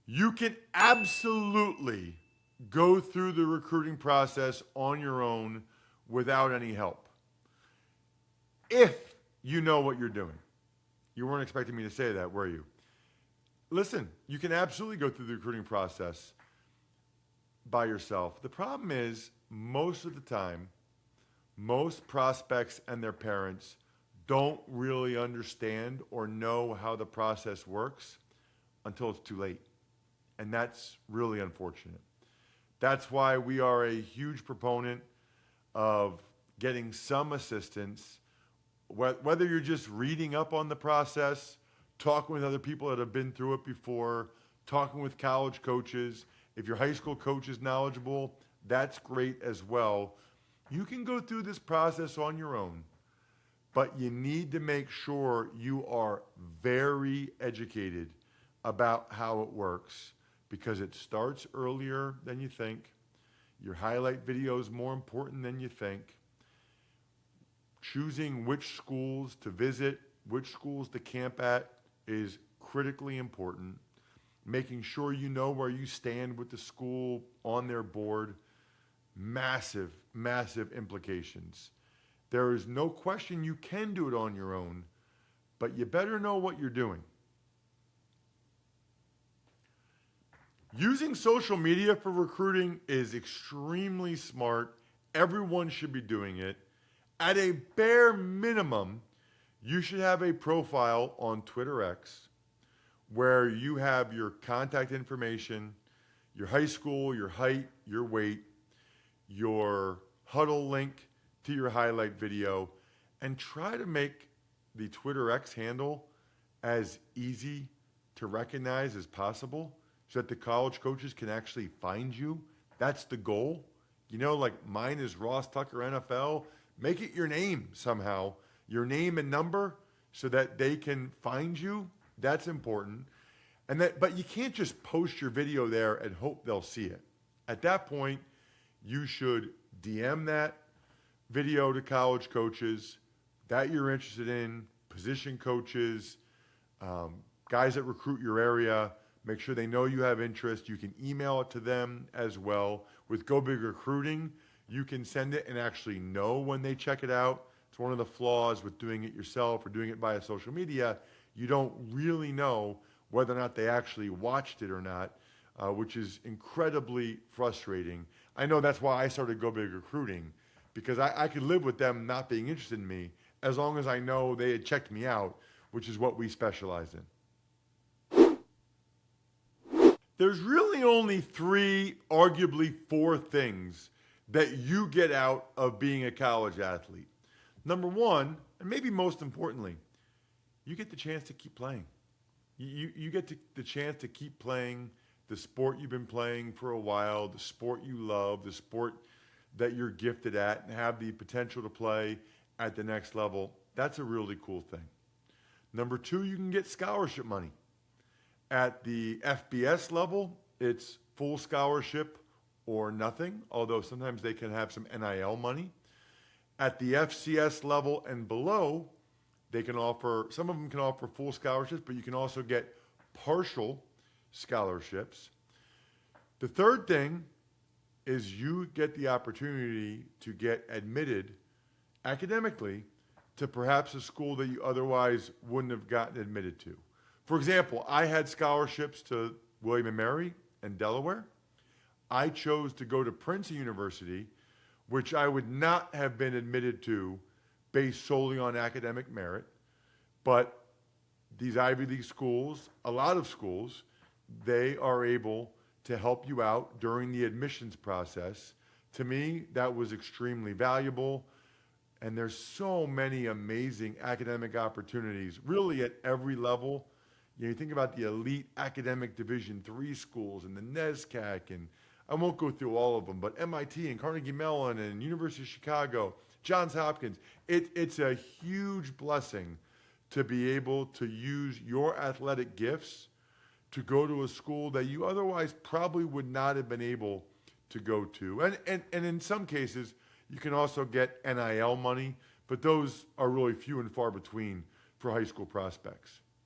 You can absolutely go through the recruiting process on your own without any help. If you know what you're doing. You weren't expecting me to say that, were you? Listen, you can absolutely go through the recruiting process by yourself. The problem is, most of the time, most prospects and their parents don't really understand or know how the process works until it's too late. And that's really unfortunate. That's why we are a huge proponent of getting some assistance, whether you're just reading up on the process, talking with other people that have been through it before, talking with college coaches. If your high school coach is knowledgeable, that's great as well. You can go through this process on your own, but you need to make sure you are very educated about how it works, because it starts earlier than you think. Your highlight video is more important than you think. Choosing which schools to visit, which schools to camp at is critically important. Making sure you know where you stand with the school on their board, massive, massive implications. There is no question you can do it on your own, but you better know what you're doing. Using social media for recruiting is extremely smart. Everyone should be doing it. At a bare minimum, you should have a profile on Twitter X where you have your contact information, your high school, your height, your weight, your huddle link to your highlight video, and try to make the Twitter X handle as easy to recognize as possible so that the college coaches can actually find you. That's the goal. You know, like mine is Ross Tucker NFL. Make it your name somehow, your name and number, so that they can find you. That's important. But you can't just post your video there and hope they'll see it. At that point, you should DM that video to college coaches that you're interested in, position coaches, guys that recruit your area. Make sure they know you have interest. You can email it to them as well. With Go Big Recruiting, you can send it and actually know when they check it out. It's one of the flaws with doing it yourself or doing it via social media. You don't really know whether or not they actually watched it or not, which is incredibly frustrating. I know that's why I started Go Big Recruiting, because I could live with them not being interested in me as long as I know they had checked me out, which is what we specialize in. There's really only three, arguably four things that you get out of being a college athlete. Number one, and maybe most importantly, you get the chance to keep playing. You get the chance to keep playing the sport you've been playing for a while, the sport you love, the sport that you're gifted at, and have the potential to play at the next level. That's a really cool thing. Number two, you can get scholarship money. At the FBS level, it's full scholarship or nothing, although sometimes they can have some NIL money. At the FCS level and below, they can offer, some of them can offer full scholarships, but you can also get partial scholarships. The third thing is you get the opportunity to get admitted academically to perhaps a school that you otherwise wouldn't have gotten admitted to. For example, I had scholarships to William & Mary and Delaware. I chose to go to Princeton University, which I would not have been admitted to based solely on academic merit. But these Ivy League schools, a lot of schools, they are able to help you out during the admissions process. To me, that was extremely valuable. And there's so many amazing academic opportunities, really at every level. You think about the elite academic Division III schools and the NESCAC, and I won't go through all of them, but MIT and Carnegie Mellon and University of Chicago, Johns Hopkins. It's a huge blessing to be able to use your athletic gifts to go to a school that you otherwise probably would not have been able to go to. And in some cases, you can also get NIL money, but those are really few and far between for high school prospects.